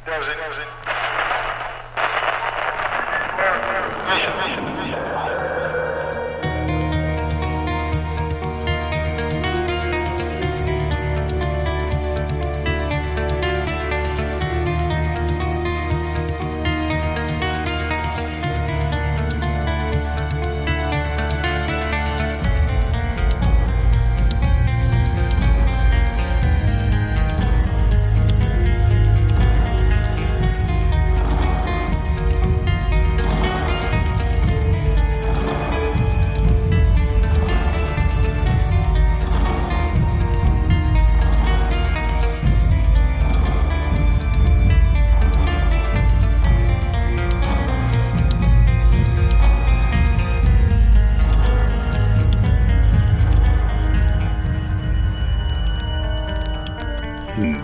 Does it?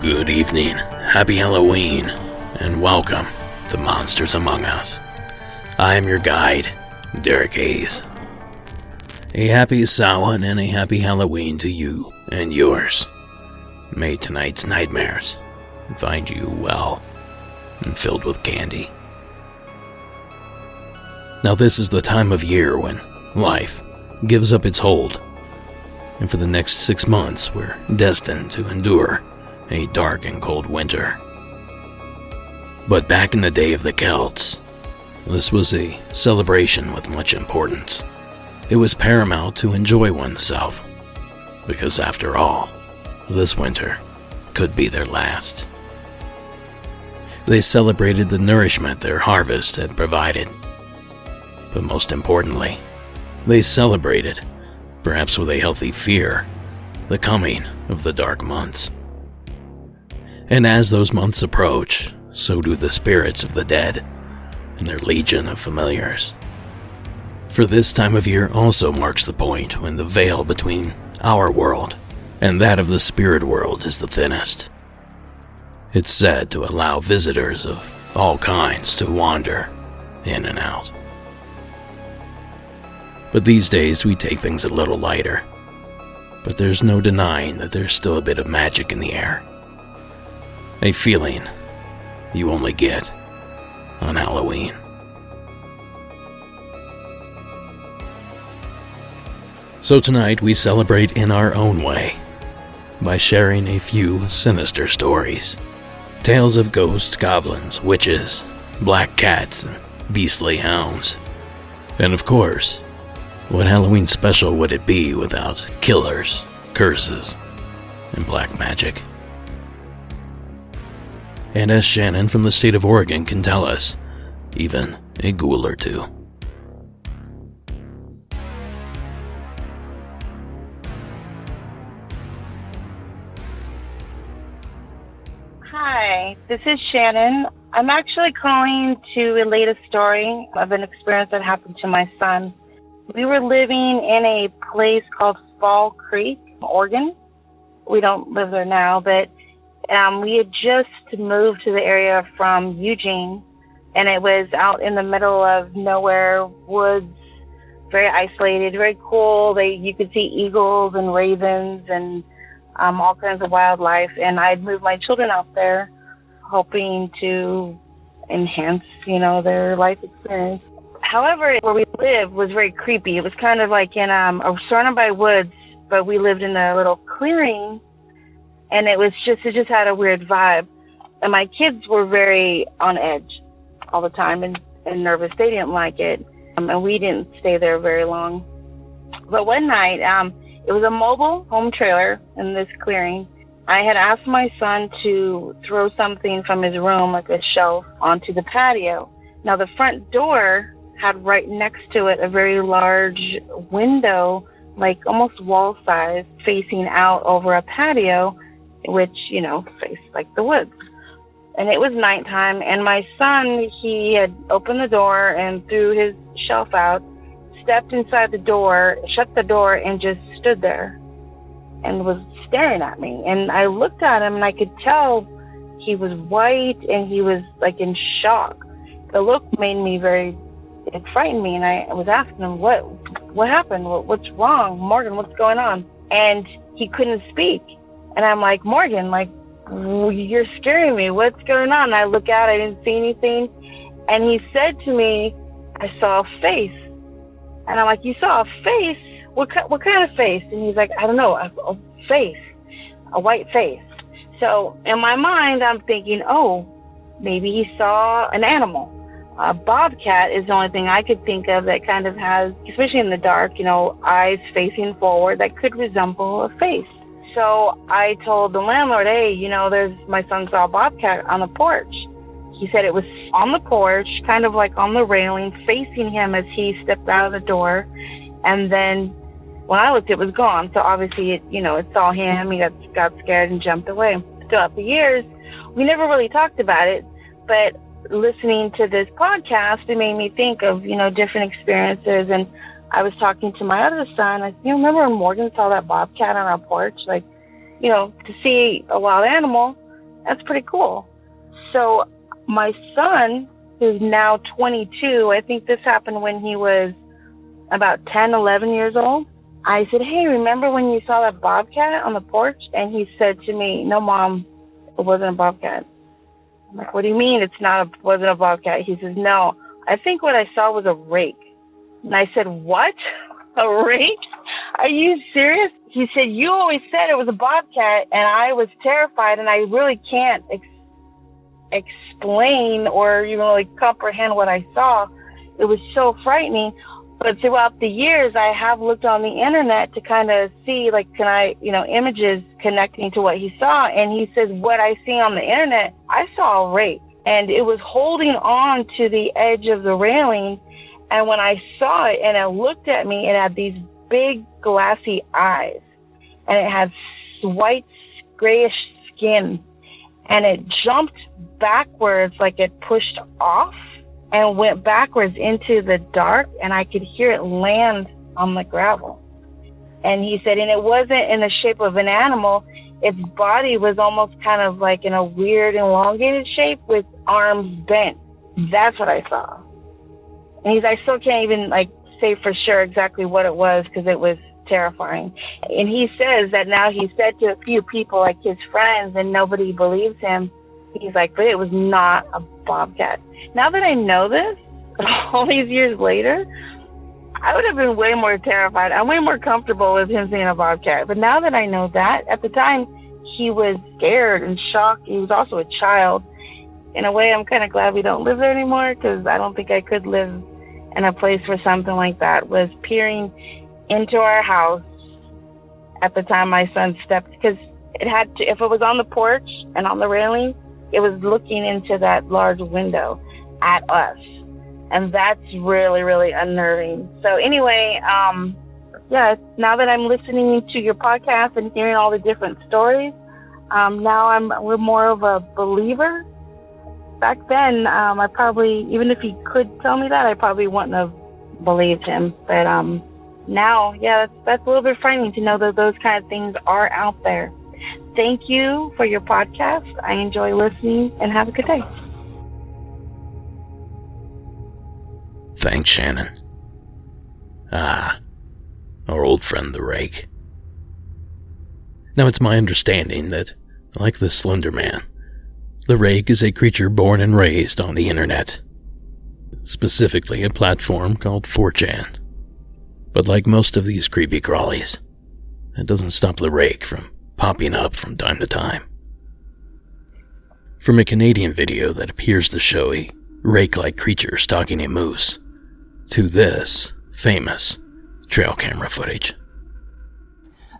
Good evening, happy Halloween, and welcome to Monsters Among Us. I am your guide, Derek Hayes. A happy Samhain and a happy Halloween to you and yours. May tonight's nightmares find you well and filled with candy. Now this is the time of year when life gives up its hold, and for the next 6 months we're destined to endure a dark and cold winter. But back in the day of the Celts, this was a celebration with much importance. It was paramount to enjoy oneself, because after all, this winter could be their last. They celebrated the nourishment their harvest had provided, but most importantly, they celebrated, perhaps with a healthy fear, the coming of the dark months. And as those months approach, so do the spirits of the dead and their legion of familiars. For this time of year also marks the point when the veil between our world and that of the spirit world is the thinnest. It's said to allow visitors of all kinds to wander in and out. But these days we take things a little lighter. But there's no denying that there's still a bit of magic in the air. A feeling you only get on Halloween. So tonight we celebrate in our own way by sharing a few sinister stories. Tales of ghosts, goblins, witches, black cats, and beastly hounds. And of course, what Halloween special would it be without killers, curses, and black magic? And as Shannon from the state of Oregon can tell us, even a ghoul or two. Hi, this is Shannon. I'm actually calling to relate a story of an experience that happened to my son. We were living in a place called Fall Creek, Oregon. We don't live there now, but we had just moved to the area from Eugene, and it was out in the middle of nowhere, woods, very isolated, very cool. You could see eagles and ravens and all kinds of wildlife, and I'd moved my children out there hoping to enhance, their life experience. However, where we lived was very creepy. It was kind of like surrounded by woods, but we lived in a little clearing. And it just had a weird vibe. And my kids were very on edge all the time and nervous. They didn't like it. And we didn't stay there very long. But one night, it was a mobile home trailer in this clearing. I had asked my son to throw something from his room, like a shelf, onto the patio. Now, the front door had right next to it a very large window, like almost wall size, facing out over a patio, which, faced like the woods. And it was nighttime, and my son, he had opened the door and threw his shelf out, stepped inside the door, shut the door, and just stood there and was staring at me. And I looked at him, and I could tell he was white, and he was like in shock. The look made me it frightened me, and I was asking him, what happened? What's wrong? Morgan, what's going on? And he couldn't speak. And I'm like, Morgan, you're scaring me. What's going on? And I look out, I didn't see anything. And he said to me, I saw a face. And I'm like, you saw a face? What kind of face? And he's like, I don't know, a face, a white face. So in my mind, I'm thinking, oh, maybe he saw an animal. A bobcat is the only thing I could think of that kind of has, especially in the dark, eyes facing forward that could resemble a face. So I told the landlord, hey, my son saw a bobcat on the porch. He said it was on the porch, kind of like on the railing, facing him as he stepped out of the door. And then when I looked, it was gone. So obviously, it saw him. He got scared and jumped away. Throughout the years, we never really talked about it, but listening to this podcast, it made me think of, different experiences. And I was talking to my other son. Remember when Morgan saw that bobcat on our porch? To see a wild animal, that's pretty cool. So my son, who's now 22, I think this happened when he was about 10, 11 years old. I said, hey, remember when you saw that bobcat on the porch? And he said to me, no, Mom, it wasn't a bobcat. I'm like, what do you mean wasn't a bobcat? He says, no, I think what I saw was a rake. And I said, what? A rake? Are you serious? He said, you always said it was a bobcat, and I was terrified, and I really can't explain or comprehend what I saw. It was so frightening. But throughout the years, I have looked on the internet to kind of see, images connecting to what he saw. And he says, what I see on the internet, I saw a rake. And it was holding on to the edge of the railing. And when I saw it and it looked at me, it had these big glassy eyes. And it had white, grayish skin. And it jumped backwards like it pushed off and went backwards into the dark, and I could hear it land on the gravel. And he said, and it wasn't in the shape of an animal. Its body was almost kind of like in a weird elongated shape with arms bent. That's what I saw. And I still can't even say for sure exactly what it was because it was terrifying. And he says that now he said to a few people, like his friends, and nobody believes him. He's like, but it was not a bobcat. Now that I know this, all these years later, I would have been way more terrified. I'm way more comfortable with him seeing a bobcat. But now that I know that, at the time, he was scared and shocked. He was also a child. In a way, I'm kind of glad we don't live there anymore because I don't think I could live in a place where something like that was peering into our house at the time my son stepped. Because if it was on the porch and on the railing, it was looking into that large window at us. And that's really, really unnerving. So anyway, now that I'm listening to your podcast and hearing all the different stories, now we're more of a believer. Back then, I probably, even if he could tell me that, I probably wouldn't have believed him. But now, that's a little bit frightening to know that those kind of things are out there. Thank you for your podcast. I enjoy listening, and have a good day. Thanks, Shannon. Our old friend the Rake. Now, it's my understanding that, like the Slender Man, the Rake is a creature born and raised on the internet, specifically a platform called 4chan. But like most of these creepy crawlies, that doesn't stop the Rake from popping up from time to time. From a Canadian video that appears to show a rake-like creature stalking a moose, to this famous trail camera footage.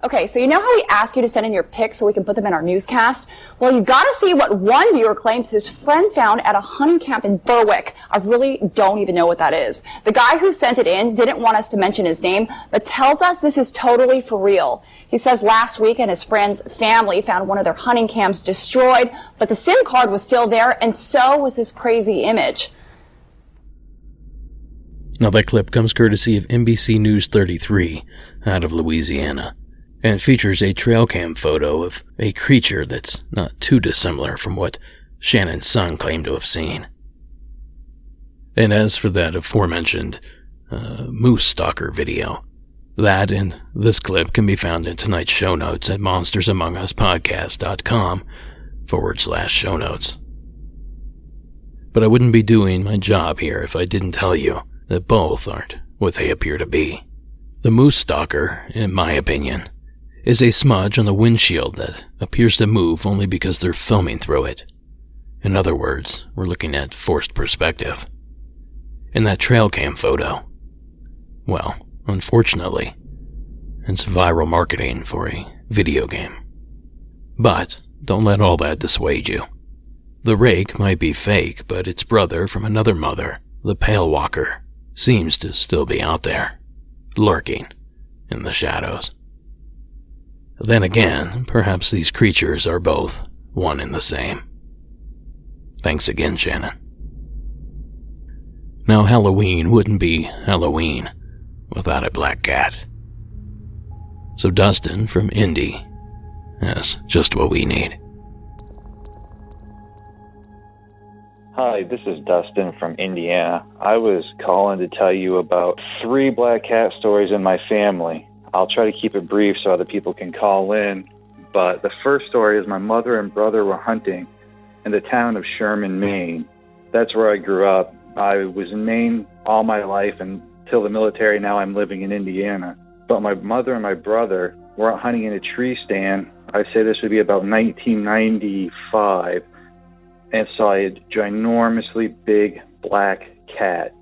Okay, so you know how we ask you to send in your pics so we can put them in our newscast? Well, you gotta see what one viewer claims his friend found at a hunting camp in Berwick. I really don't even know what that is. The guy who sent it in didn't want us to mention his name, but tells us this is totally for real. He says last weekend his friend's family found one of their hunting camps destroyed, but the SIM card was still there, and so was this crazy image. Now that clip comes courtesy of NBC News 33 out of Louisiana, and it features a trail cam photo of a creature that's not too dissimilar from what Shannon's son claimed to have seen. And as for that aforementioned moose stalker video, that and this clip can be found in tonight's show notes at monstersamonguspodcast.com /show notes. But I wouldn't be doing my job here if I didn't tell you that both aren't what they appear to be. The moose stalker, in my opinion, is a smudge on the windshield that appears to move only because they're filming through it. In other words, we're looking at forced perspective. And that trail cam photo, well, unfortunately, it's viral marketing for a video game. But don't let all that dissuade you. The Rake might be fake, but its brother from another mother, the Pale Walker, seems to still be out there, lurking in the shadows. Then again, perhaps these creatures are both one and the same. Thanks again, Shannon. Now, Halloween wouldn't be Halloween without a black cat. So Dustin from Indy has just what we need. Hi, this is Dustin from Indiana. I was calling to tell you about 3 black cat stories in my family. I'll try to keep it brief so other people can call in, but the first story is my mother and brother were hunting in the town of Sherman, Maine. That's where I grew up. I was in Maine all my life until the military. Now I'm living in Indiana. But my mother and my brother were out hunting in a tree stand. I'd say this would be about 1995, and saw a ginormously big black cat,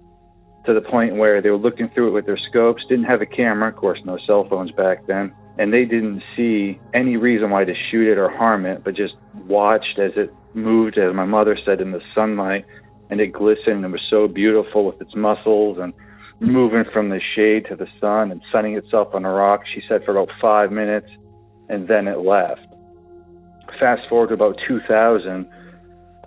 to the point where they were looking through it with their scopes, didn't have a camera, of course no cell phones back then, and they didn't see any reason why to shoot it or harm it, but just watched as it moved, as my mother said, in the sunlight, and it glistened and was so beautiful with its muscles and moving from the shade to the sun and sunning itself on a rock, she said, for about 5 minutes, and then it left. Fast forward to about 2000,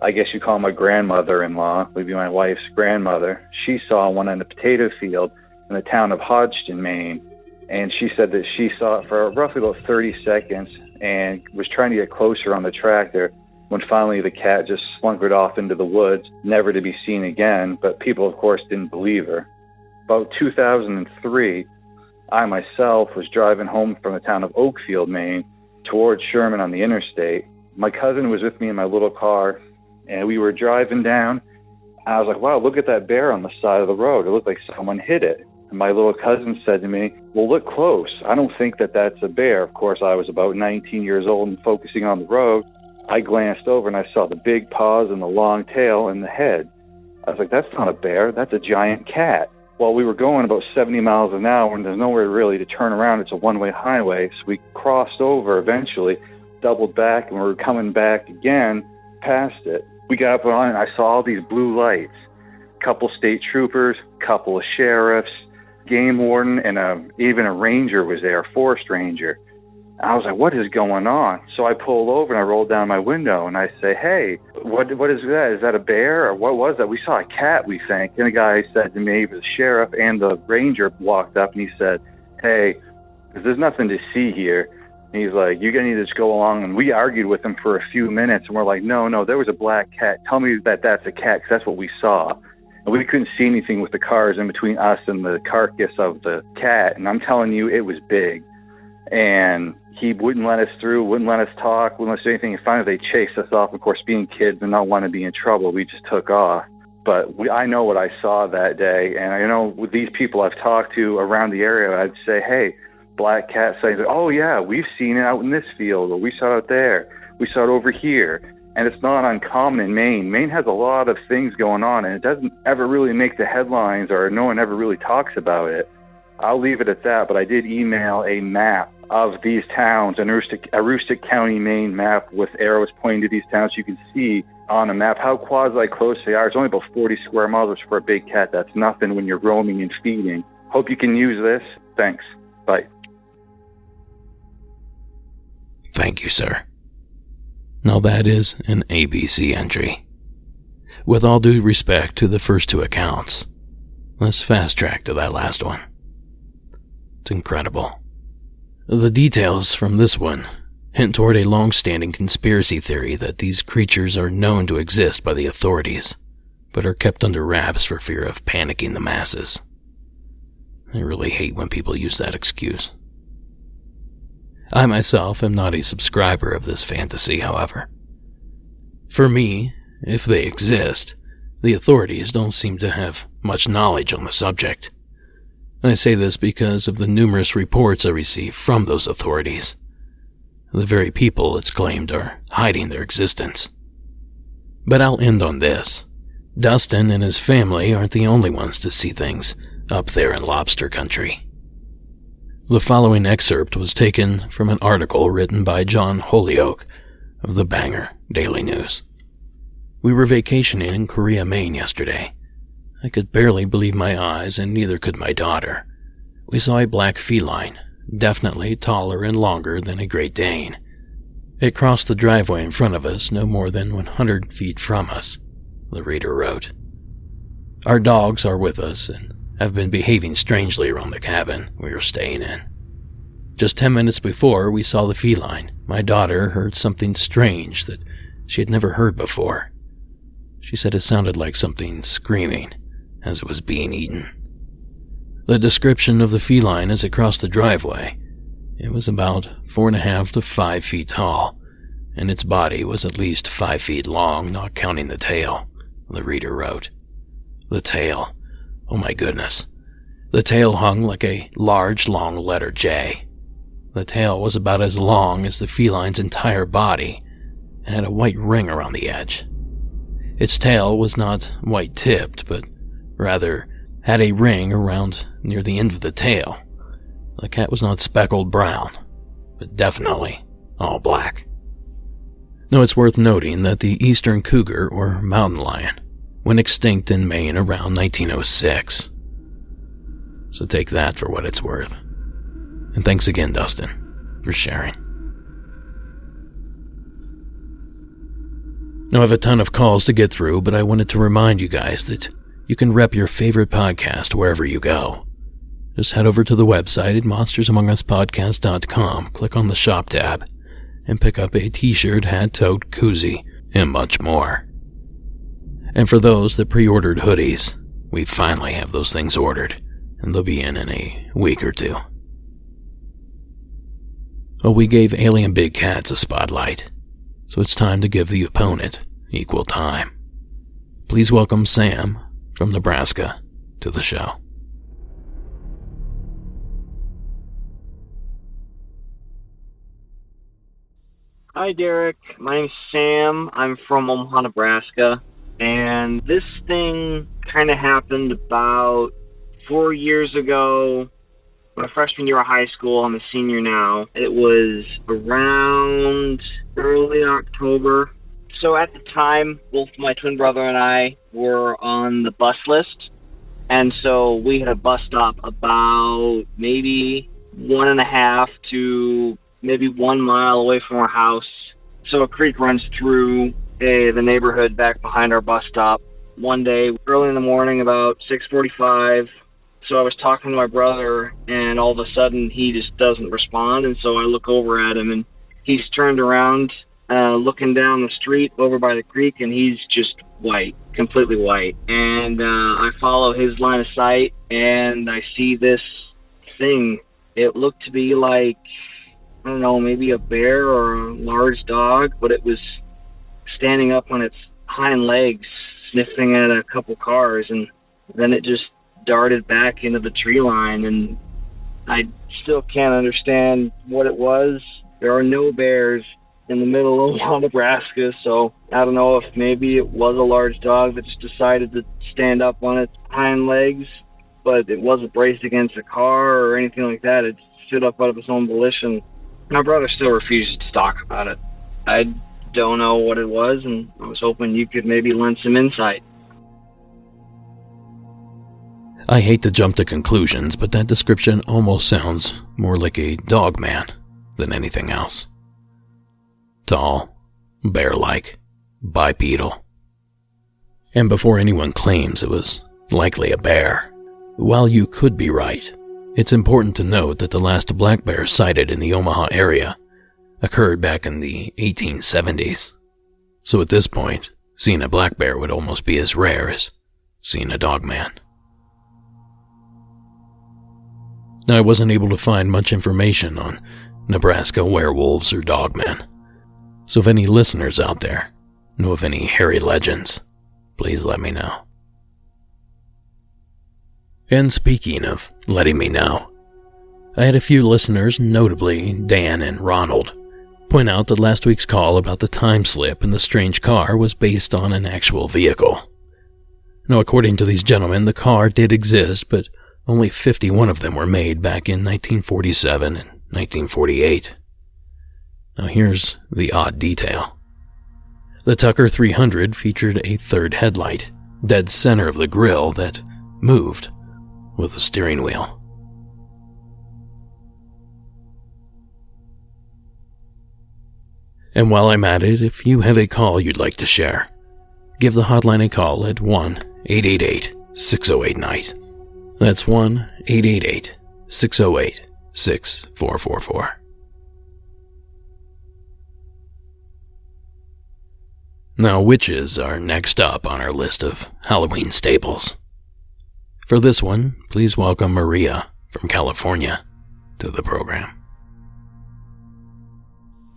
I guess you call my grandmother-in-law, would be my wife's grandmother. She saw one in a potato field in the town of Hodgson, Maine, and she said that she saw it for roughly about 30 seconds and was trying to get closer on the tractor when finally the cat just slunkered off into the woods, never to be seen again, but people, of course, didn't believe her. About 2003, I myself was driving home from the town of Oakfield, Maine, towards Sherman on the interstate. My cousin was with me in my little car, and we were driving down. I was like, wow, look at that bear on the side of the road. It looked like someone hit it. And my little cousin said to me, well, look close. I don't think that that's a bear. Of course, I was about 19 years old and focusing on the road. I glanced over and I saw the big paws and the long tail and the head. I was like, that's not a bear. That's a giant cat. Well, we were going about 70 miles an hour, and there's nowhere really to turn around. It's a one-way highway. So we crossed over eventually, doubled back, and we were coming back again past it. We got up on it, and I saw all these blue lights. Couple state troopers, couple of sheriffs, game warden, and even a ranger was there, a forest ranger. I was like, what is going on? So I pulled over and I rolled down my window and I say, hey, what is that? Is that a bear or what was that? We saw a cat, we think. And the guy said to me, the sheriff and the ranger walked up and he said, hey, there's nothing to see here. And he's like, you're going to need to just go along. And we argued with him for a few minutes and we're like, no, there was a black cat. Tell me that that's a cat because that's what we saw. And we couldn't see anything with the cars in between us and the carcass of the cat. And I'm telling you, it was big. And he wouldn't let us through, wouldn't let us talk, wouldn't let us do anything. And finally, they chased us off. Of course, being kids and not wanting to be in trouble, we just took off. But I know what I saw that day. And I know with these people I've talked to around the area, I'd say, hey, black cat sightings. Oh, yeah, we've seen it out in this field, or we saw it there. We saw it over here. And it's not uncommon in Maine. Maine has a lot of things going on, and it doesn't ever really make the headlines, or no one ever really talks about it. I'll leave it at that, but I did email a map of these towns, a Aroostook County, Maine map with arrows pointing to these towns. You can see on a map how quasi-close they are. It's only about 40 square miles, which for a big cat, that's nothing when you're roaming and feeding. Hope you can use this. Thanks. Bye. Thank you, sir. Now that is an ABC entry. With all due respect to the first two accounts, let's fast track to that last one. It's incredible. The details from this one hint toward a long-standing conspiracy theory that these creatures are known to exist by the authorities, but are kept under wraps for fear of panicking the masses. I really hate when people use that excuse. I myself am not a subscriber of this fantasy, however. For me, if they exist, the authorities don't seem to have much knowledge on the subject. I say this because of the numerous reports I receive from those authorities. The very people it's claimed are hiding their existence. But I'll end on this. Dustin and his family aren't the only ones to see things up there in lobster country. The following excerpt was taken from an article written by John Holyoke of the Bangor Daily News. We were vacationing in Korea, Maine yesterday. I could barely believe my eyes, and neither could my daughter. We saw a black feline, definitely taller and longer than a Great Dane. It crossed the driveway in front of us no more than 100 feet from us, the reader wrote. Our dogs are with us and have been behaving strangely around the cabin we were staying in. Just 10 minutes before we saw the feline, my daughter heard something strange that she had never heard before. She said it sounded like something screaming as it was being eaten. The description of the feline as it crossed the driveway, it was about 4.5 to 5 feet tall, and its body was at least 5 feet long, not counting the tail, the reader wrote. The tail. Oh my goodness. The tail hung like a large, long letter J. The tail was about as long as the feline's entire body, and had a white ring around the edge. Its tail was not white-tipped, but rather had a ring around near the end of the tail. The cat was not speckled brown, but definitely all black. Now it's worth noting that the eastern cougar, or mountain lion, went extinct in Maine around 1906. So take that for what it's worth. And thanks again, Dustin, for sharing. Now I have a ton of calls to get through, but I wanted to remind you guys that you can rep your favorite podcast wherever you go. Just head over to the website at monstersamonguspodcast.com, click on the shop tab, and pick up a t-shirt, hat, tote, koozie, and much more. And for those that pre-ordered hoodies, we finally have those things ordered, and they'll be in a week or two. Well, we gave alien big cats a spotlight, so it's time to give the opponent equal time. Please welcome Sam from Nebraska to the show. Hi, Derek. My name's Sam. I'm from Omaha, Nebraska. And this thing kind of happened about 4 years ago, my freshman year of high school. I'm a senior now. It was around early October. So at the time, both my twin brother and I were on the bus list. And so we had a bus stop about maybe 1.5 to maybe 1 mile away from our house. So a creek runs through the neighborhood back behind our bus stop. One day, early in the morning, about 6:45, so I was talking to my brother, and all of a sudden he just doesn't respond, and so I look over at him, and he's turned around, looking down the street over by the creek, and he's just white, completely white. And I follow his line of sight, and I see this thing. It looked to be like, I don't know, maybe a bear or a large dog, but it was standing up on its hind legs, sniffing at a couple cars, and then it just darted back into the tree line, and I still can't understand what it was. There are no bears in the middle of Omaha, Nebraska, so I don't know if maybe it was a large dog that just decided to stand up on its hind legs, but it wasn't braced against a car or anything like that. It stood up out of its own volition. My brother still refuses to talk about it. I don't know what it was, and I was hoping you could maybe lend some insight. I hate to jump to conclusions, but that description almost sounds more like a Dogman than anything else. Tall, bear-like, bipedal. And before anyone claims it was likely a bear, while you could be right, it's important to note that the last black bear sighted in the Omaha area occurred back in the 1870s. So at this point, seeing a black bear would almost be as rare as seeing a Dogman. Now, I wasn't able to find much information on Nebraska werewolves or Dogmen. So if any listeners out there know of any hairy legends, please let me know. And speaking of letting me know, I had a few listeners, notably Dan and Ronald, point out that last week's call about the time slip in the strange car was based on an actual vehicle. Now, according to these gentlemen, the car did exist, but only 51 of them were made back in 1947 and 1948. Now here's the odd detail. The Tucker 300 featured a third headlight, dead center of the grille, that moved with a steering wheel. And while I'm at it, if you have a call you'd like to share, give the hotline a call at 1-888-608-NIGHT. That's 1-888-608-6444. Now, witches are next up on our list of Halloween staples. For this one, please welcome Maria from California to the program.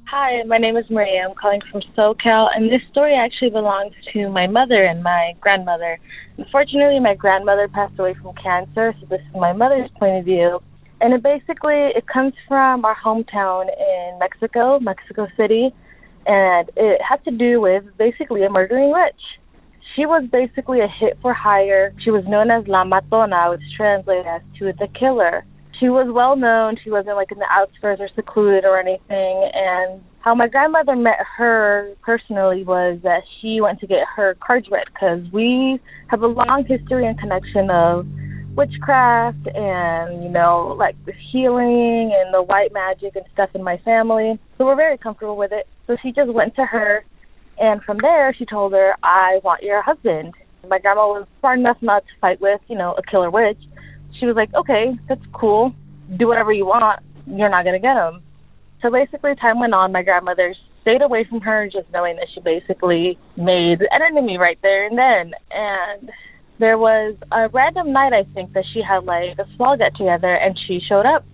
Hi, my name is Maria. I'm calling from SoCal, and this story actually belongs to my mother and my grandmother. Unfortunately, my grandmother passed away from cancer, so this is my mother's point of view. And it comes from our hometown in Mexico City, and it has to do with basically a murdering witch. She was basically a hit for hire. She was known as La Matona, which translates as to the killer. She was well known. She wasn't like in the outskirts or secluded or anything. And how my grandmother met her personally was that she went to get her cards read, because we have a long history and connection of witchcraft and, like the healing and the white magic and stuff in my family. So we're very comfortable with it. So she just went to her, and from there she told her, I want your husband. My grandma was smart enough not to fight with, a killer witch. She was like, okay, that's cool. Do whatever you want. You're not going to get him. So basically, time went on. My grandmother stayed away from her, just knowing that she basically made an enemy right there and then. And there was a random night, I think, that she had like a small get-together, and she showed up.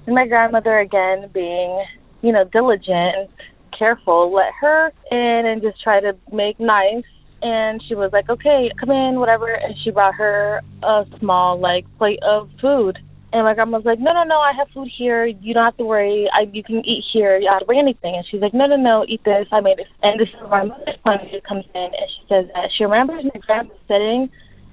And my grandmother, again, being, diligent and careful, let her in and just try to make nice. And she was like, okay, come in, whatever. And she brought her a small, plate of food. And my grandma was like, no, I have food here. You don't have to worry. You can eat here. You don't have to bring anything. And she's like, no, eat this. I made it. And this is where my mother's point of view comes in. And she says that she remembers my grandma setting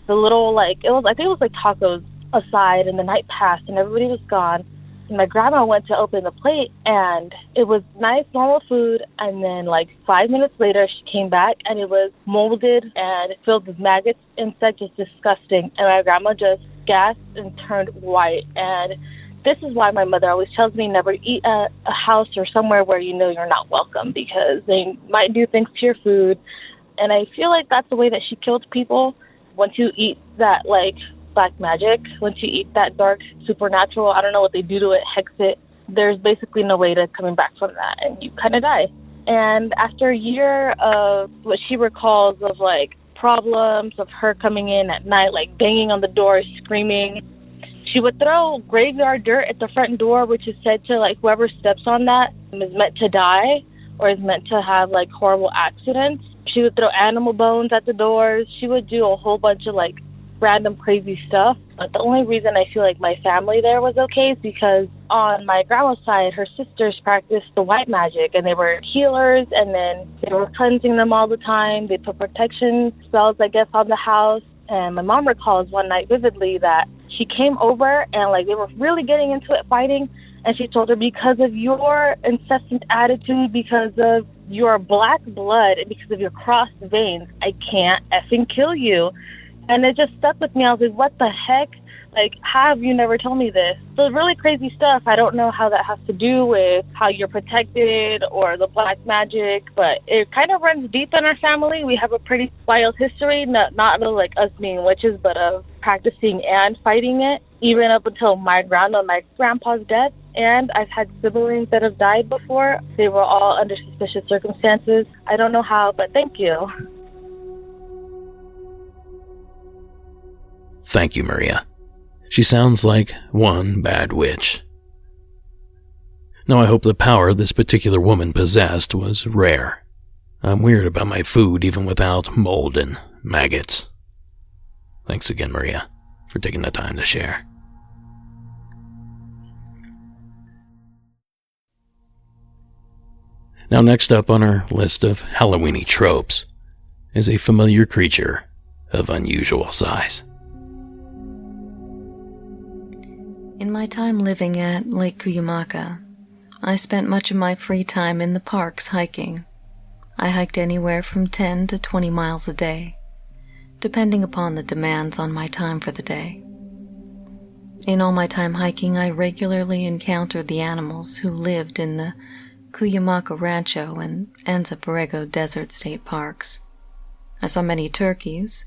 the little, I think it was like tacos aside, and the night passed and everybody was gone. And my grandma went to open the plate, and it was nice, normal food. And then 5 minutes later, she came back, and it was molded and filled with maggots, insects, just disgusting. And my grandma just gasped and turned white. And this is why my mother always tells me never eat at a house or somewhere where you're not welcome, because they might do things to your food. And I feel like that's the way that she killed people. Once you eat that, black magic, once you eat that dark supernatural, I don't know what they do to it, hex it, there's basically no way to coming back from that, and you kind of die. And after a year of what she recalls of problems of her coming in at night, banging on the door, screaming, she would throw graveyard dirt at the front door, which is said to whoever steps on that is meant to die or is meant to have horrible accidents. She would throw animal bones at the doors. She would do a whole bunch of random crazy stuff. But the only reason I feel like my family there was okay is because on my grandma's side, her sisters practiced the white magic, and they were healers, and then they were cleansing them all the time. They put protection spells, I guess, on the house. And my mom recalls one night vividly that she came over and they were really getting into it, fighting, and she told her, because of your incessant attitude, because of your black blood, and because of your crossed veins, I can't effing kill you. And it just stuck with me. I was like, what the heck? How have you never told me this? So it's really crazy stuff. I don't know how that has to do with how you're protected or the black magic, but it kind of runs deep in our family. We have a pretty wild history, not of us being witches, but of practicing and fighting it, even up until my grandpa's death. And I've had siblings that have died before. They were all under suspicious circumstances. I don't know how, but thank you. Thank you, Maria. She sounds like one bad witch. Now, I hope the power this particular woman possessed was rare, I'm weird about my food even without mold and maggots. Thanks again, Maria, for taking the time to share. Now next up on our list of Halloweeny tropes is a familiar creature of unusual size. In my time living at Lake Cuyamaca, I spent much of my free time in the parks hiking. I hiked anywhere from 10 to 20 miles a day, depending upon the demands on my time for the day. In all my time hiking, I regularly encountered the animals who lived in the Cuyamaca Rancho and Anza Borrego Desert State Parks. I saw many turkeys,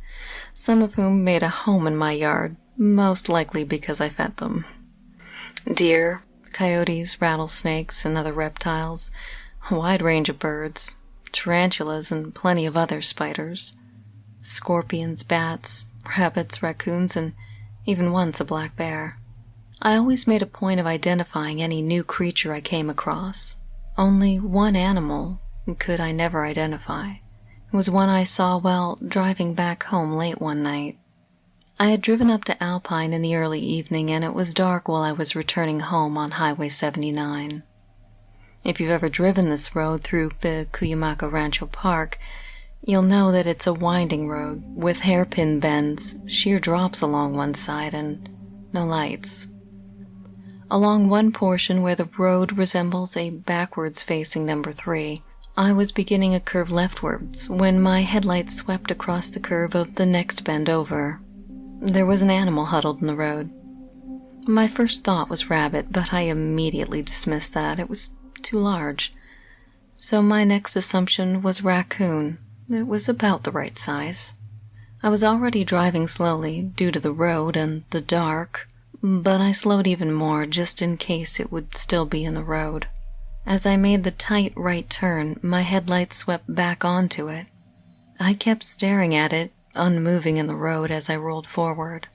some of whom made a home in my yard, most likely because I fed them. Deer, coyotes, rattlesnakes, and other reptiles, a wide range of birds, tarantulas, and plenty of other spiders, scorpions, bats, rabbits, raccoons, and even once a black bear. I always made a point of identifying any new creature I came across. Only one animal could I never identify. It was one I saw while driving back home late one night. I had driven up to Alpine in the early evening, and it was dark while I was returning home on Highway 79. If you've ever driven this road through the Cuyamaca Rancho Park, you'll know that it's a winding road with hairpin bends, sheer drops along one side, and no lights. Along one portion where the road resembles a backwards-facing number 3, I was beginning a curve leftwards when my headlights swept across the curve of the next bend over. There was an animal huddled in the road. My first thought was rabbit, but I immediately dismissed that. It was too large. So my next assumption was raccoon. It was about the right size. I was already driving slowly due to the road and the dark, but I slowed even more just in case it would still be in the road. As I made the tight right turn, my headlights swept back onto it. I kept staring at it, unmoving in the road as I rolled forward.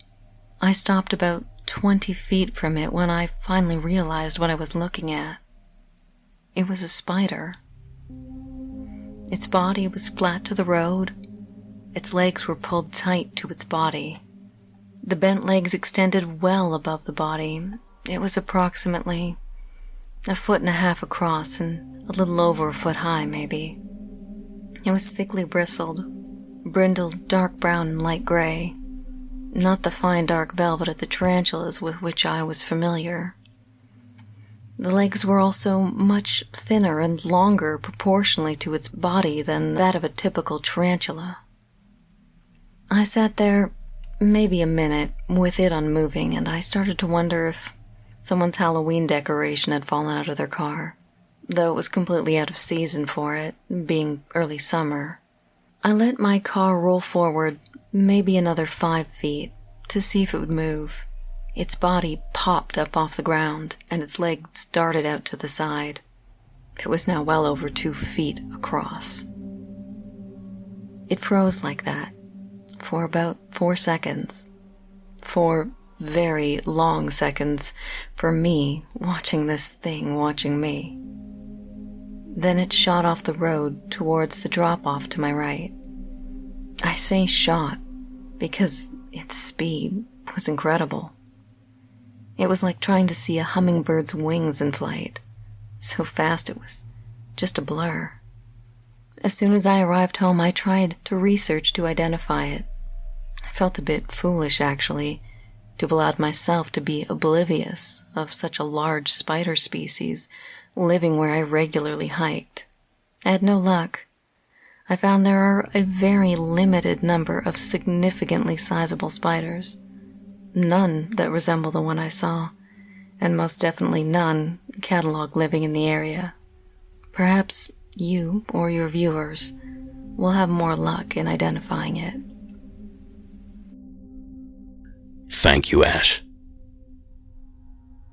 I stopped about 20 feet from it when I finally realized what I was looking at. It was a spider. Its body was flat to the road. Its legs were pulled tight to its body. The bent legs extended well above the body. It was approximately 1.5 feet across and a little over 1 foot high, maybe. It was thickly bristled, brindled dark brown and light gray, not the fine dark velvet of the tarantulas with which I was familiar. The legs were also much thinner and longer proportionally to its body than that of a typical tarantula. I sat there maybe a minute with it unmoving, and I started to wonder if someone's Halloween decoration had fallen out of their car, though it was completely out of season for it, being early summer. I let my car roll forward maybe another 5 feet to see if it would move. Its body popped up off the ground, and its legs darted out to the side. It was now well over 2 feet across. It froze like that for about 4 seconds. 4 very long seconds for me watching this thing watching me. Then it shot off the road towards the drop-off to my right. I say shot because its speed was incredible. It was like trying to see a hummingbird's wings in flight. So fast it was just a blur. As soon as I arrived home, I tried to research to identify it. I felt a bit foolish, actually, to have allowed myself to be oblivious of such a large spider species living where I regularly hiked. I had no luck. I found there are a very limited number of significantly sizable spiders. None that resemble the one I saw, and most definitely none cataloged living in the area. Perhaps you or your viewers will have more luck in identifying it. Thank you, Ash.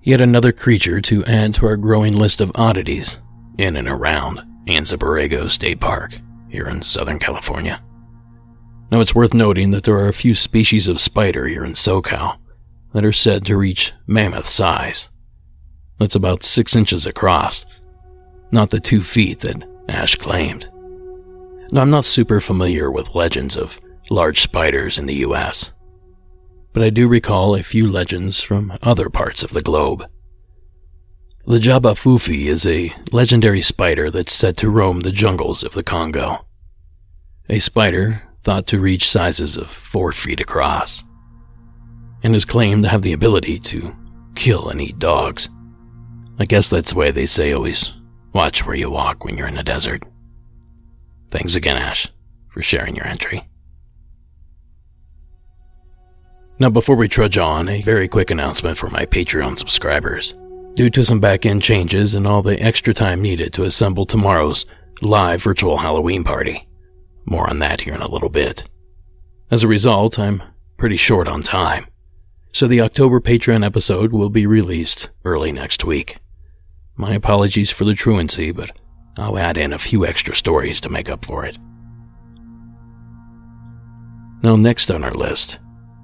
Yet another creature to add to our growing list of oddities in and around Anza Borrego State Park here in Southern California. Now, it's worth noting that there are a few species of spider here in SoCal that are said to reach mammoth size. That's about 6 inches across, not the 2 feet that Ash claimed. Now, I'm not super familiar with legends of large spiders in the US, but I do recall a few legends from other parts of the globe. The Jabafufi is a legendary spider that's said to roam the jungles of the Congo. A spider thought to reach sizes of 4 feet across, and is claimed to have the ability to kill and eat dogs. I guess that's why they say always watch where you walk when you're in the desert. Thanks again, Ash, for sharing your entry. Now, before we trudge on, a very quick announcement for my Patreon subscribers. Due to some back-end changes and all the extra time needed to assemble tomorrow's live virtual Halloween party. More on that here in a little bit. As a result, I'm pretty short on time, so the October Patreon episode will be released early next week. My apologies for the truancy, but I'll add in a few extra stories to make up for it. Now, next on our list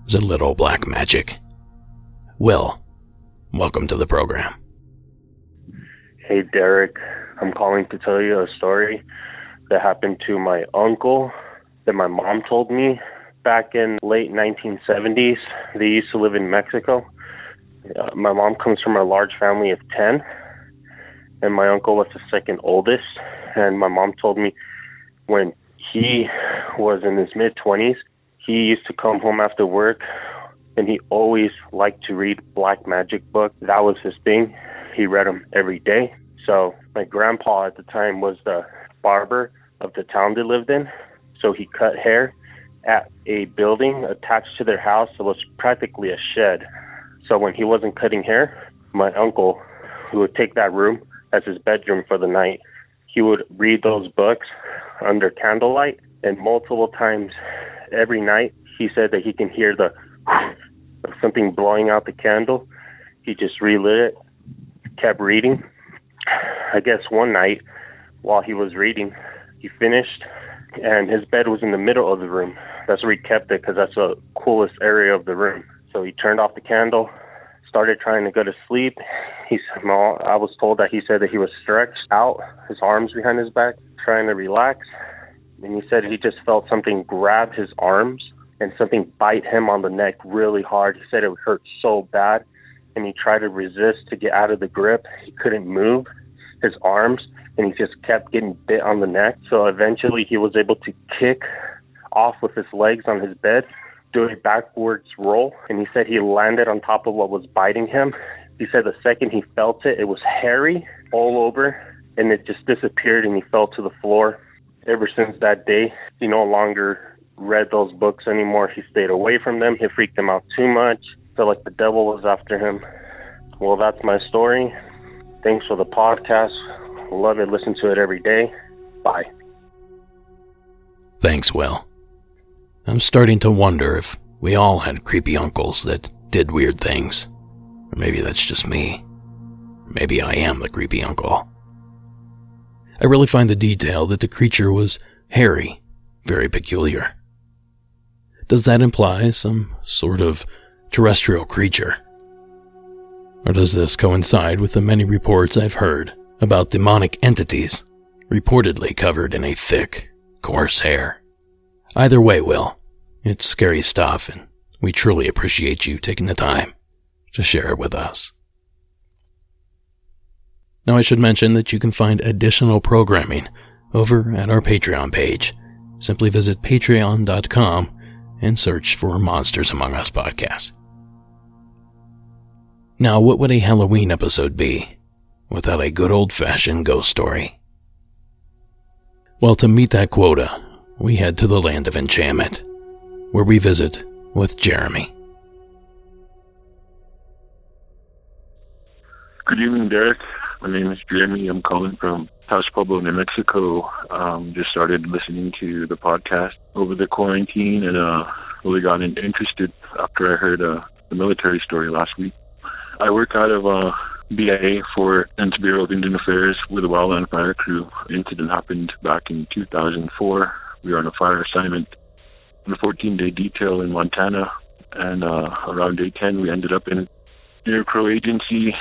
is a little black magic. Will, welcome to the program. Hey Derek, I'm calling to tell you a story that happened to my uncle that my mom told me back in late 1970s. They used to live in Mexico. My mom comes from a large family of 10, and my uncle was the second oldest. And my mom told me when he was in his mid-20s, he used to come home after work, and he always liked to read black magic books. That was his thing. He read them every day. So my grandpa at the time was the barber of the town they lived in. So he cut hair at a building attached to their house. It was practically a shed. So when he wasn't cutting hair, my uncle, who would take that room as his bedroom for the night, he would read those books under candlelight, and multiple times every night he said that he can hear the of something blowing out the candle. He just relit it, kept reading. I guess one night while he was reading, he finished, and his bed was in the middle of the room. That's where he kept it because that's the coolest area of the room. So he turned off the candle, started trying to go to sleep. I was told that he said that he was stretched out, his arms behind his back, trying to relax. And he said he just felt something grab his arms and something bite him on the neck really hard. He said it hurt so bad, and he tried to resist to get out of the grip. He couldn't move his arms, and he just kept getting bit on the neck. So eventually he was able to kick off with his legs on his bed, do a backwards roll, and he said he landed on top of what was biting him. He said the second he felt it, it was hairy all over, and it just disappeared, and he fell to the floor. Ever since that day, he no longer read those books anymore. He stayed away from them. He freaked him out too much. Felt like the devil was after him. Well, that's my story. Thanks for the podcast. Love it. Listen to it every day. Bye. Thanks, Will. I'm starting to wonder if we all had creepy uncles that did weird things. Or maybe that's just me. Maybe I am the creepy uncle. I really find the detail that the creature was hairy very peculiar. Does that imply some sort of terrestrial creature? Or does this coincide with the many reports I've heard about demonic entities reportedly covered in a thick, coarse hair? Either way, Will, it's scary stuff, and we truly appreciate you taking the time to share it with us. Now, I should mention that you can find additional programming over at our Patreon page. Simply visit patreon.com and search for Monsters Among Us podcast. Now, what would a Halloween episode be without a good old-fashioned ghost story? Well, to meet that quota, we head to the land of enchantment, where we visit with Jeremy. Good evening, Derek. My name is Jeremy. I'm calling from Taos Pueblo, New Mexico. Just started listening to the podcast over the quarantine and really got interested after I heard the military story last week. I work out of BIA for Ents Bureau of Indian Affairs with a wildland fire crew. The incident happened back in 2004. We were on a fire assignment on a 14-day detail in Montana, and around day 10 we ended up near Crow Agency,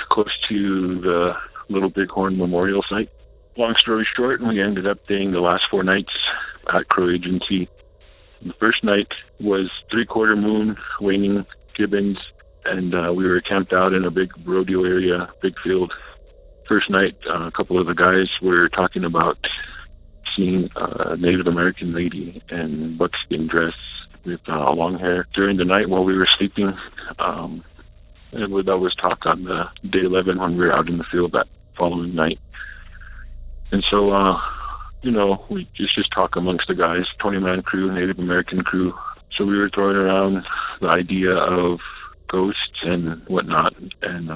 close to the Little Bighorn Memorial Site. Long story short, we ended up staying the last 4 nights at Crow Agency. The first night was 3/4 moon, waning gibbons, and we were camped out in a big rodeo area, big field. First night, a couple of the guys were talking about seeing a Native American lady in buckskin dress with long hair during the night while we were sleeping. And that was talk on the day 11 when we were out in the field that following night. And so, we just talk amongst the guys, 20-man crew, Native American crew. So we were throwing around the idea of ghosts and whatnot. And,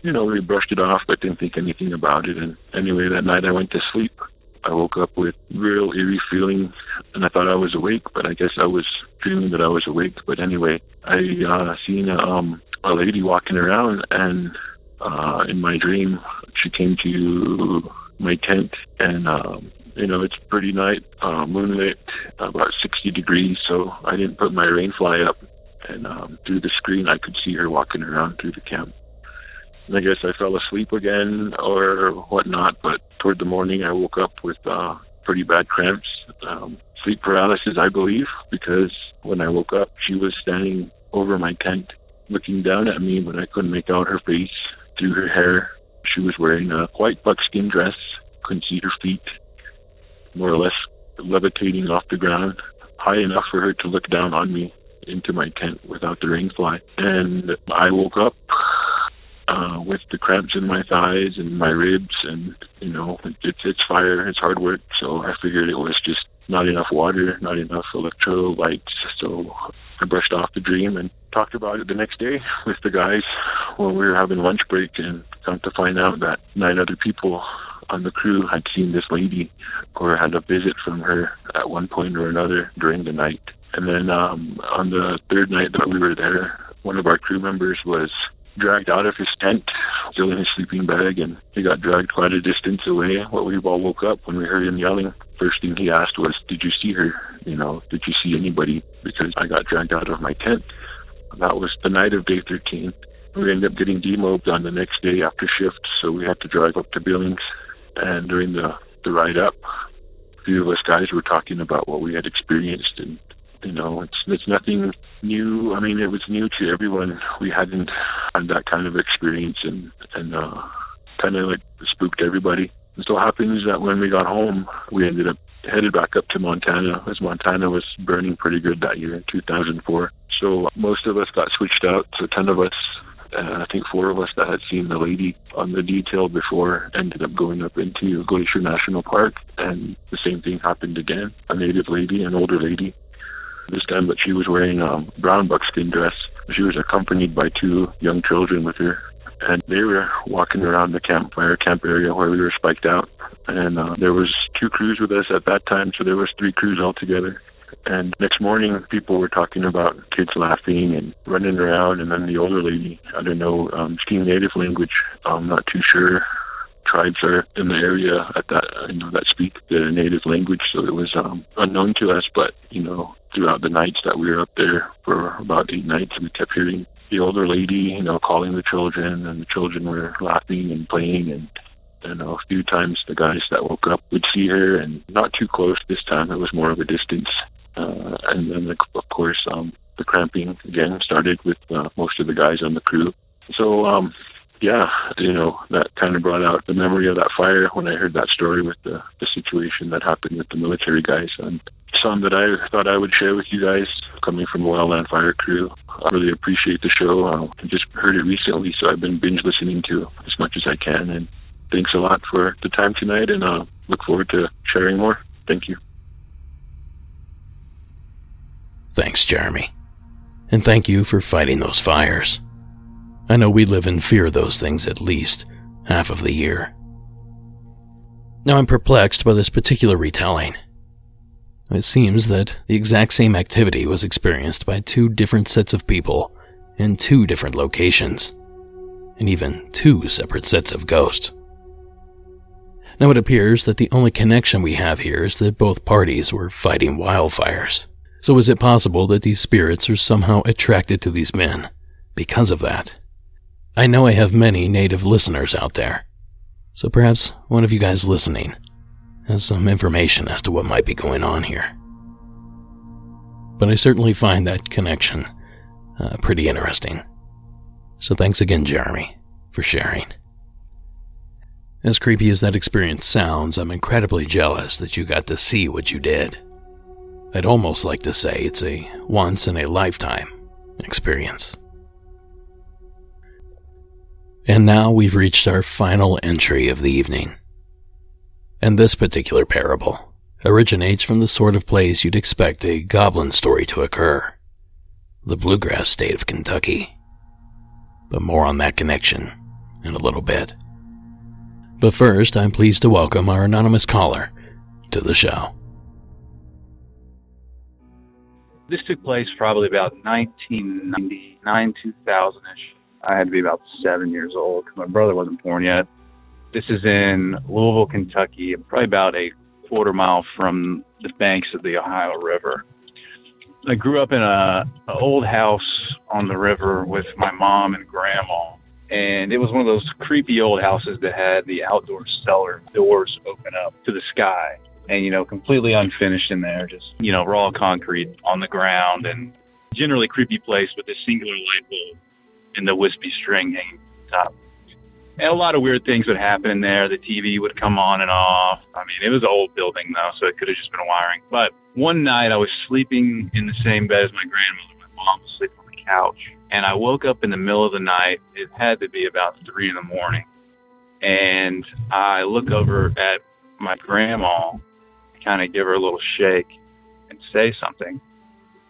we brushed it off, but didn't think anything about it. And anyway, that night I went to sleep. I woke up with real eerie feeling, and I thought I was awake, but I guess I was feeling that I was awake. But anyway, I seen a lady walking around, and in my dream, she came to my tent, and it's pretty night, moonlit, about 60 degrees, so I didn't put my rain fly up, and through the screen I could see her walking around through the camp. And I guess I fell asleep again or whatnot, but toward the morning I woke up with pretty bad cramps, sleep paralysis, I believe, because when I woke up, she was standing over my tent looking down at me, but I couldn't make out her face through her hair. She was wearing a white buckskin dress, couldn't see her feet, more or less levitating off the ground, high enough for her to look down on me into my tent without the rain fly. And I woke up with the cramps in my thighs and my ribs, and it's fire, it's hard work, so I figured it was just not enough water, not enough electrolytes. So I brushed off the dream and talked about it the next day with the guys when we were having lunch break, and come to find out that 9 other people on the crew had seen this lady or had a visit from her at one point or another during the night. And then on the third night that we were there, one of our crew members was dragged out of his tent, still in his sleeping bag, and he got dragged quite a distance away. Well, we all woke up when we heard him yelling. First thing he asked was, "Did you see her? Did you see anybody?" Because I got dragged out of my tent. That was the night of day 13. We ended up getting demobbed on the next day after shift, so we had to drive up to Billings. And during the ride up, a few of us guys were talking about what we had experienced, and it's nothing new. I mean, it was new to everyone. We hadn't had that kind of experience, and kind of like spooked everybody. It so happens that when we got home, we ended up headed back up to Montana, as Montana was burning pretty good that year in 2004. So most of us got switched out. So 10 of us, I think 4 of us that had seen the lady on the detail before, ended up going up into Glacier National Park, and the same thing happened again. A native lady, an older lady, this time, but she was wearing a brown buckskin dress. She was accompanied by 2 young children with her, and they were walking around the camp area where we were spiked out. And there was 2 crews with us at that time, so there was 3 crews altogether. And next morning, people were talking about kids laughing and running around, and then the older lady, I don't know, speaking native language, I'm not too sure. Tribes are in the area at that, that speak the native language, so it was unknown to us. But throughout the nights that we were up there for about 8 nights, we kept hearing the older lady, calling the children, and the children were laughing and playing. And a few times the guys that woke up would see her, and not too close this time. It was more of a distance. And then, of course, the cramping again started with most of the guys on the crew. So, that kind of brought out the memory of that fire when I heard that story with the situation that happened with the military guys. And some that I thought I would share with you guys coming from the Wildland Fire Crew. I really appreciate the show. I just heard it recently, so I've been binge listening to as much as I can. And thanks a lot for the time tonight, and look forward to sharing more. Thank you. Thanks, Jeremy. And thank you for fighting those fires. I know we live in fear of those things at least half of the year. Now I'm perplexed by this particular retelling. It seems that the exact same activity was experienced by 2 different sets of people in 2 different locations, and even 2 separate sets of ghosts. Now it appears that the only connection we have here is that both parties were fighting wildfires. So is it possible that these spirits are somehow attracted to these men because of that? I know I have many native listeners out there, so perhaps one of you guys listening has some information as to what might be going on here. But I certainly find that connection pretty interesting. So thanks again, Jeremy, for sharing. As creepy as that experience sounds, I'm incredibly jealous that you got to see what you did. I'd almost like to say it's a once-in-a-lifetime experience. And now we've reached our final entry of the evening. And this particular parable originates from the sort of place you'd expect a goblin story to occur, the bluegrass state of Kentucky. But more on that connection in a little bit. But first, I'm pleased to welcome our anonymous caller to the show. This took place probably about 1999, 2000-ish. I had to be about 7 years old because my brother wasn't born yet. This is in Louisville, Kentucky, probably about a quarter mile from the banks of the Ohio River. I grew up in an old house on the river with my mom and grandma, and it was one of those creepy old houses that had the outdoor cellar doors open up to the sky. And, completely unfinished in there, just, raw concrete on the ground, and generally creepy place with this singular light bulb and the wispy string hanging top. And a lot of weird things would happen in there. The TV would come on and off. I mean, it was an old building, though, so it could have just been wiring. But one night I was sleeping in the same bed as my grandmother. My mom was sleeping on the couch. And I woke up in the middle of the night. It had to be about 3 a.m. And I look over at my grandma, kind of give her a little shake and say something,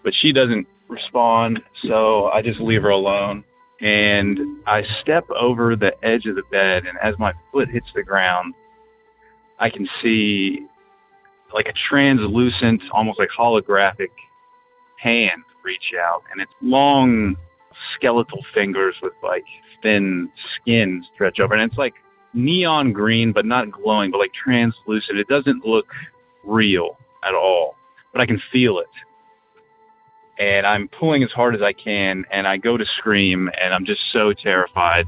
but she doesn't respond, so I just leave her alone. And I step over the edge of the bed, and as my foot hits the ground, I can see like a translucent, almost like holographic hand reach out, and it's long skeletal fingers with like thin skin stretch over, and it's like neon green, but not glowing, but like translucent. It doesn't look real at all, but I can feel it. And I'm pulling as hard as I can, and I go to scream, and I'm just so terrified.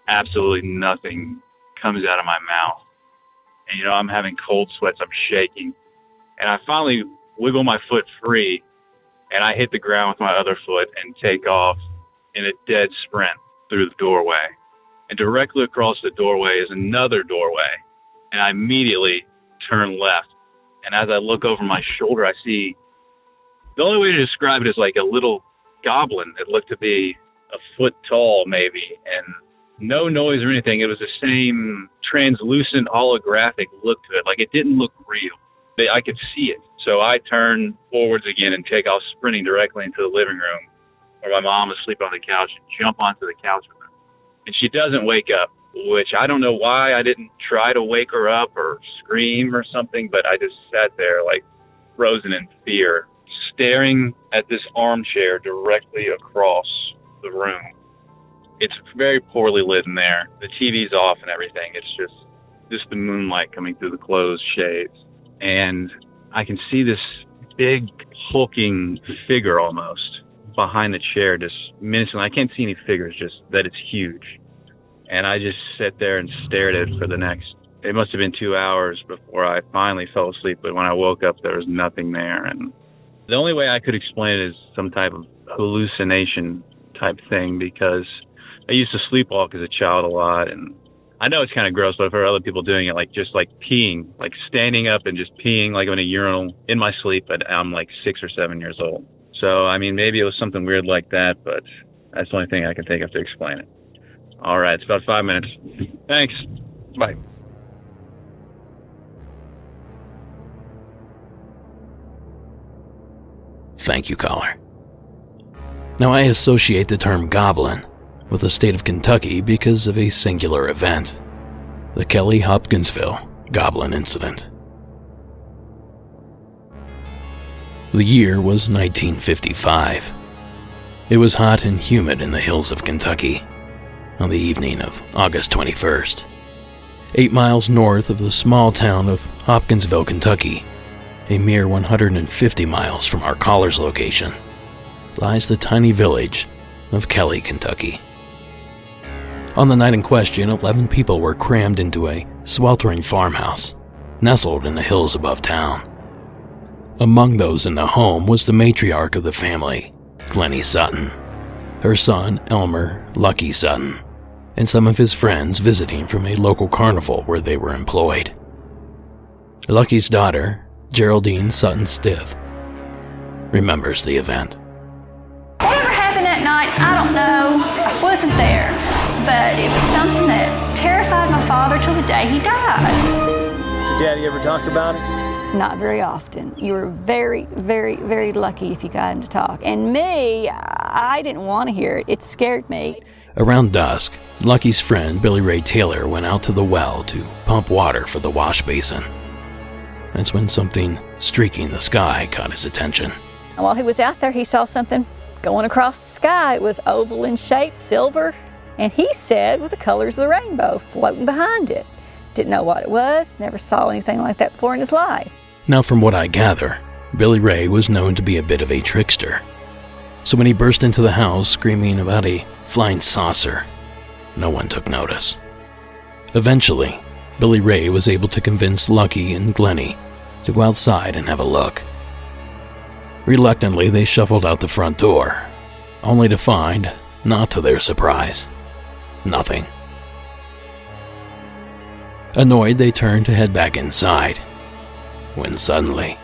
Absolutely nothing comes out of my mouth. And, I'm having cold sweats. I'm shaking. And I finally wiggle my foot free, and I hit the ground with my other foot and take off in a dead sprint through the doorway. And directly across the doorway is another doorway, and I immediately turn left. And as I look over my shoulder, I see, the only way to describe it is like a little goblin that looked to be a foot tall, maybe, and no noise or anything. It was the same translucent holographic look to it. Like, it didn't look real. I could see it. So I turn forwards again and take off sprinting directly into the living room where my mom is asleep on the couch, and jump onto the couch with her. And she doesn't wake up, which I don't know why I didn't try to wake her up or scream or something, but I just sat there like frozen in fear, staring at this armchair directly across the room. It's very poorly lit in there. The TV's off and everything. It's just the moonlight coming through the closed shades. And I can see this big hulking figure almost behind the chair, just menacing. I can't see any figures, just that it's huge. And I just sat there and stared at it for the next, it must have been 2 hours before I finally fell asleep. But when I woke up, there was nothing there. And the only way I could explain it is some type of hallucination type thing, because I used to sleepwalk as a child a lot. And I know it's kind of gross, but I've heard other people doing it, like just like peeing, like standing up and just peeing like in a urinal in my sleep. But I'm like 6 or 7 years old. So, I mean, maybe it was something weird like that, but that's the only thing I can think of to explain it. All right, it's about 5 minutes. Thanks. Bye. Thank you, caller. Now, I associate the term goblin with the state of Kentucky because of a singular event, the Kelly Hopkinsville Goblin Incident. The year was 1955. It was hot and humid in the hills of Kentucky on the evening of August 21st. 8 miles north of the small town of Hopkinsville, Kentucky, a mere 150 miles from our caller's location, lies the tiny village of Kelly, Kentucky. On the night in question, 11 people were crammed into a sweltering farmhouse nestled in the hills above town. Among those in the home was the matriarch of the family, Glennie Sutton, her son Elmer Lucky Sutton, and some of his friends visiting from a local carnival where they were employed. Lucky's daughter, Geraldine Sutton Stith, remembers the event. Whatever happened that night, I don't know. I wasn't there. But it was something that terrified my father till the day he died. Did Daddy ever talk about it? Not very often. You were very, very, very lucky if you got him to talk. And me, I didn't want to hear it. It scared me. Around dusk, Lucky's friend Billy Ray Taylor went out to the well to pump water for the wash basin. That's when something streaking the sky caught his attention. And while he was out there, he saw something going across the sky. It was oval in shape, silver, and he said with the colors of the rainbow floating behind it. Didn't know what it was, never saw anything like that before in his life. Now, from what I gather, Billy Ray was known to be a bit of a trickster. So when he burst into the house screaming about a flying saucer, no one took notice. Eventually, Billy Ray was able to convince Lucky and Glennie to go outside and have a look. Reluctantly, they shuffled out the front door, only to find, not to their surprise, nothing. Annoyed, they turned to head back inside, when suddenly...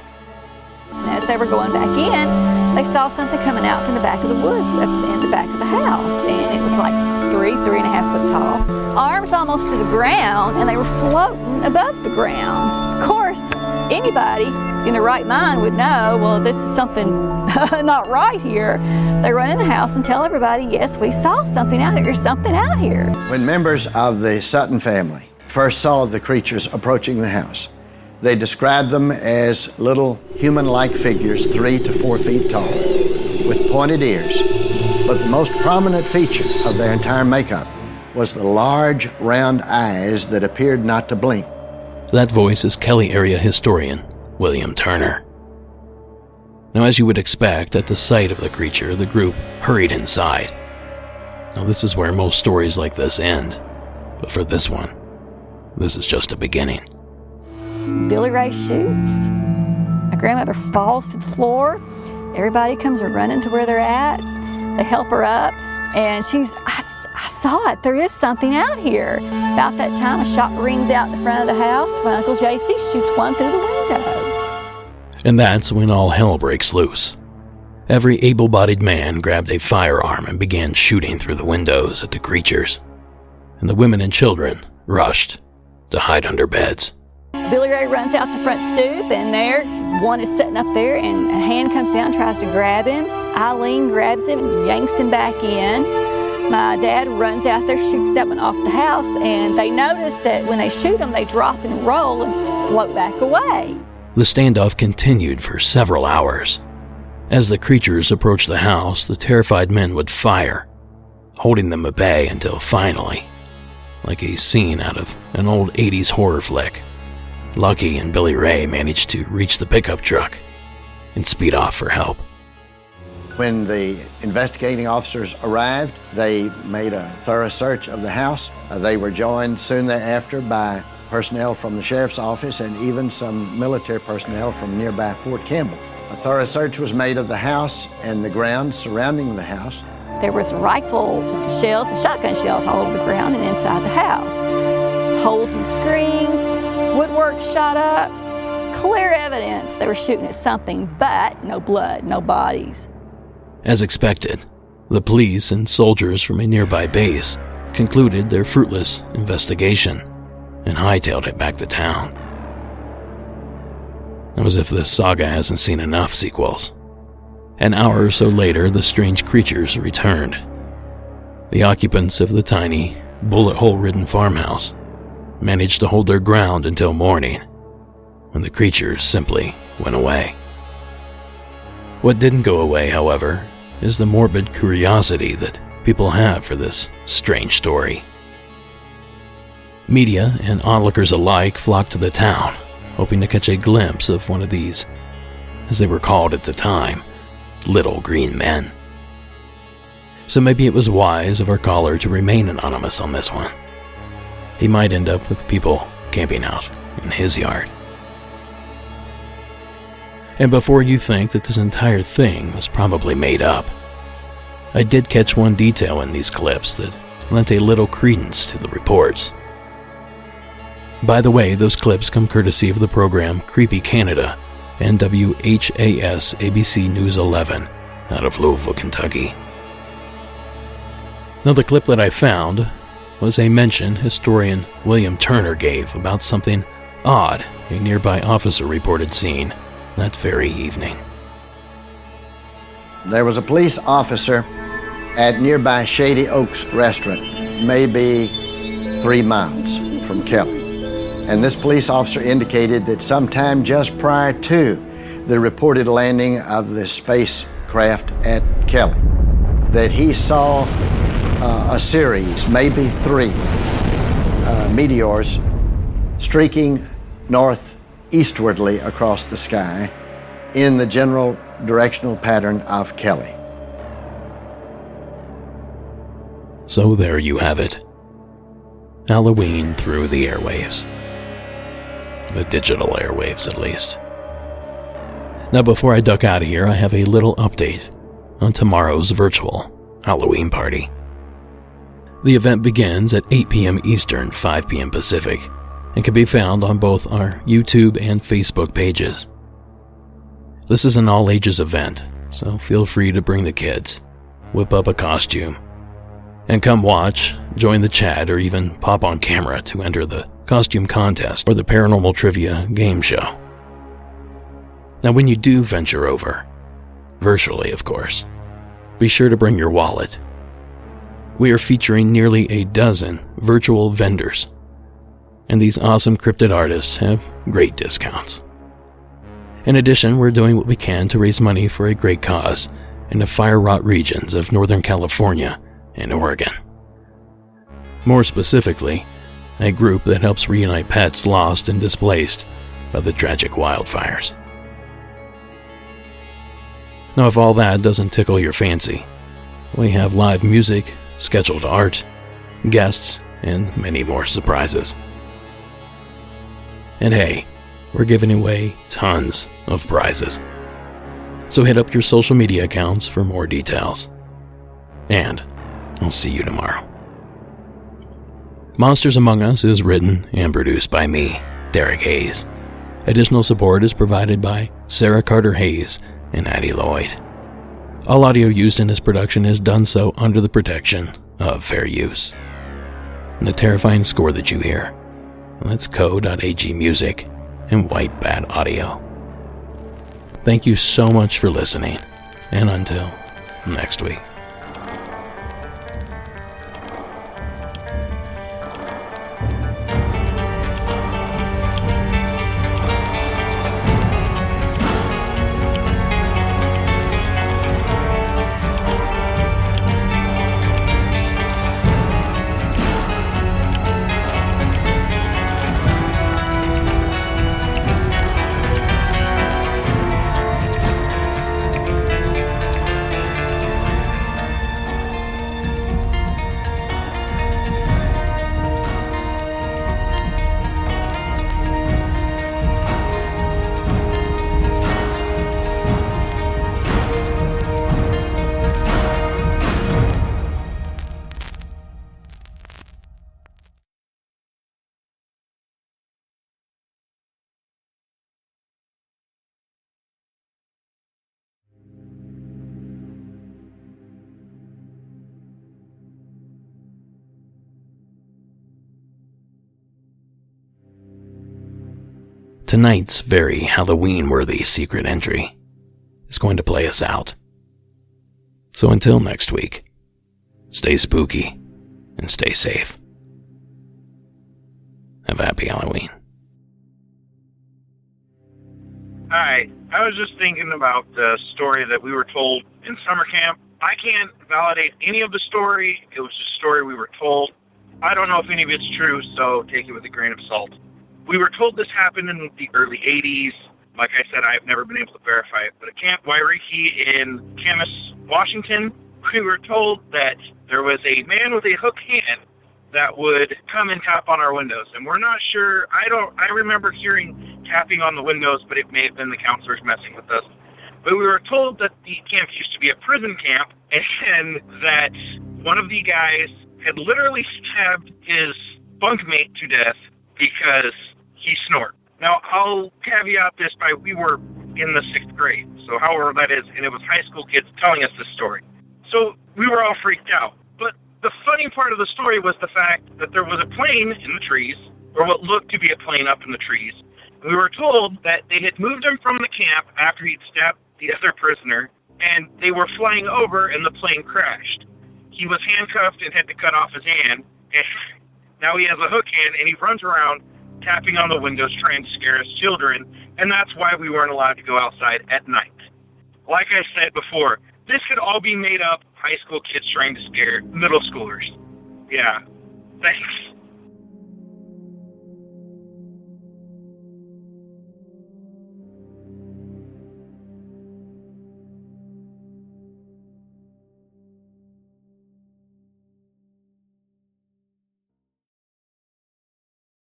And as they were going back in, they saw something coming out from the back of the woods in the back of the house, and it was like 3.5 foot tall, arms almost to the ground, and they were floating above the ground. Of course, anybody in the right mind would know, well, this is something not right here. They run in the house and tell everybody, yes, we saw something out here. There's something out here. When members of the Sutton family first saw the creatures approaching the house, they described them as little human-like figures 3 to 4 feet tall, with pointed ears. But the most prominent feature of their entire makeup was the large, round eyes that appeared not to blink. That voice is Kelly area historian William Turner. Now, as you would expect, at the sight of the creature, the group hurried inside. Now, this is where most stories like this end, but for this one, this is just a beginning. Billy Ray shoots. My grandmother falls to the floor. Everybody comes running to where they're at. They help her up, and I saw it. There is something out here. About that time, a shot rings out in the front of the house when Uncle JC shoots one through the window. And that's when all hell breaks loose. Every able-bodied man grabbed a firearm and began shooting through the windows at the creatures. And the women and children rushed to hide under beds. Billy Ray runs out the front stoop, and there, one is sitting up there, and a hand comes down and tries to grab him. Eileen grabs him and yanks him back in. My dad runs out there, shoots that one off the house, and they notice that when they shoot him, they drop and roll and just float back away. The standoff continued for several hours. As the creatures approached the house, the terrified men would fire, holding them at bay until finally, like a scene out of an old 80s horror flick, Lucky and Billy Ray managed to reach the pickup truck and speed off for help. When the investigating officers arrived, they made a thorough search of the house. They were joined soon thereafter by personnel from the sheriff's office and even some military personnel from nearby Fort Campbell. A thorough search was made of the house and the grounds surrounding the house. There was rifle shells and shotgun shells all over the ground and inside the house. Holes in screens, woodwork shot up, clear evidence they were shooting at something, but no blood, no bodies. As expected, the police and soldiers from a nearby base concluded their fruitless investigation and hightailed it back to town. It was as if this saga hasn't seen enough sequels. An hour or so later, the strange creatures returned. The occupants of the tiny, bullet-hole-ridden farmhouse managed to hold their ground until morning, when the creatures simply went away. What didn't go away, however, is the morbid curiosity that people have for this strange story. Media and onlookers alike flocked to the town, hoping to catch a glimpse of one of these, as they were called at the time, little green men. So maybe it was wise of our caller to remain anonymous on this one. He might end up with people camping out in his yard. And before you think that this entire thing was probably made up, I did catch one detail in these clips that lent a little credence to the reports. By the way, those clips come courtesy of the program Creepy Canada and WHAS ABC News 11 out of Louisville, Kentucky. Now, the clip that I found was a mention historian William Turner gave about something odd a nearby officer reported seeing that very evening. There was a police officer at nearby Shady Oaks restaurant, maybe 3 miles from Kelly. And this police officer indicated that sometime just prior to the reported landing of the spacecraft at Kelly, that he saw a series, maybe 3 meteors streaking northeastwardly across the sky in the general directional pattern of Kelly. So there you have it. Halloween through the airwaves. The digital airwaves, at least. Now, before I duck out of here, I have a little update on tomorrow's virtual Halloween party. The event begins at 8 p.m. Eastern, 5 p.m. Pacific, and can be found on both our YouTube and Facebook pages. This is an all-ages event, so feel free to bring the kids, whip up a costume, and come watch, join the chat, or even pop on camera to enter the costume contest or the paranormal trivia game show. Now, when you do venture over, virtually of course, be sure to bring your wallet. We are featuring nearly a dozen virtual vendors, and these awesome cryptid artists have great discounts. In addition, we're doing what we can to raise money for a great cause in the fire-wrought regions of Northern California and Oregon. More specifically, a group that helps reunite pets lost and displaced by the tragic wildfires. Now, if all that doesn't tickle your fancy, we have live music, scheduled art, guests, and many more surprises. And hey, we're giving away tons of prizes. So hit up your social media accounts for more details. And I'll see you tomorrow. Monsters Among Us is written and produced by me, Derek Hayes. Additional support is provided by Sarah Carter Hayes and Addie Lloyd. All audio used in this production is done so under the protection of fair use. And the terrifying score that you hear, that's Co.ag Music and White Bat Audio. Thank you so much for listening, and until next week. Tonight's very Halloween-worthy secret entry is going to play us out. So until next week, stay spooky and stay safe. Have a happy Halloween. Hi, I was just thinking about the story that we were told in summer camp. I can't validate any of the story. It was just a story we were told. I don't know if any of it's true, so take it with a grain of salt. We were told this happened in the early 80s. Like I said, I've never been able to verify it. But at Camp Wairiki in Camas, Washington, we were told that there was a man with a hook hand that would come and tap on our windows. And we're not sure. I remember hearing tapping on the windows, but it may have been the counselors messing with us. But we were told that the camp used to be a prison camp, and that one of the guys had literally stabbed his bunkmate to death because he snored. Now, I'll caveat this by we were in the 6th grade, so however that is, and it was high school kids telling us this story. So we were all freaked out. But the funny part of the story was the fact that there was a plane in the trees, or what looked to be a plane up in the trees. We were told that they had moved him from the camp after he'd stabbed the other prisoner, and they were flying over and the plane crashed. He was handcuffed and had to cut off his hand, and now he has a hook hand, and he runs around tapping on the windows trying to scare his children, and that's why we weren't allowed to go outside at night. Like I said before, this could all be made up high school kids trying to scare middle schoolers. Yeah. Thanks.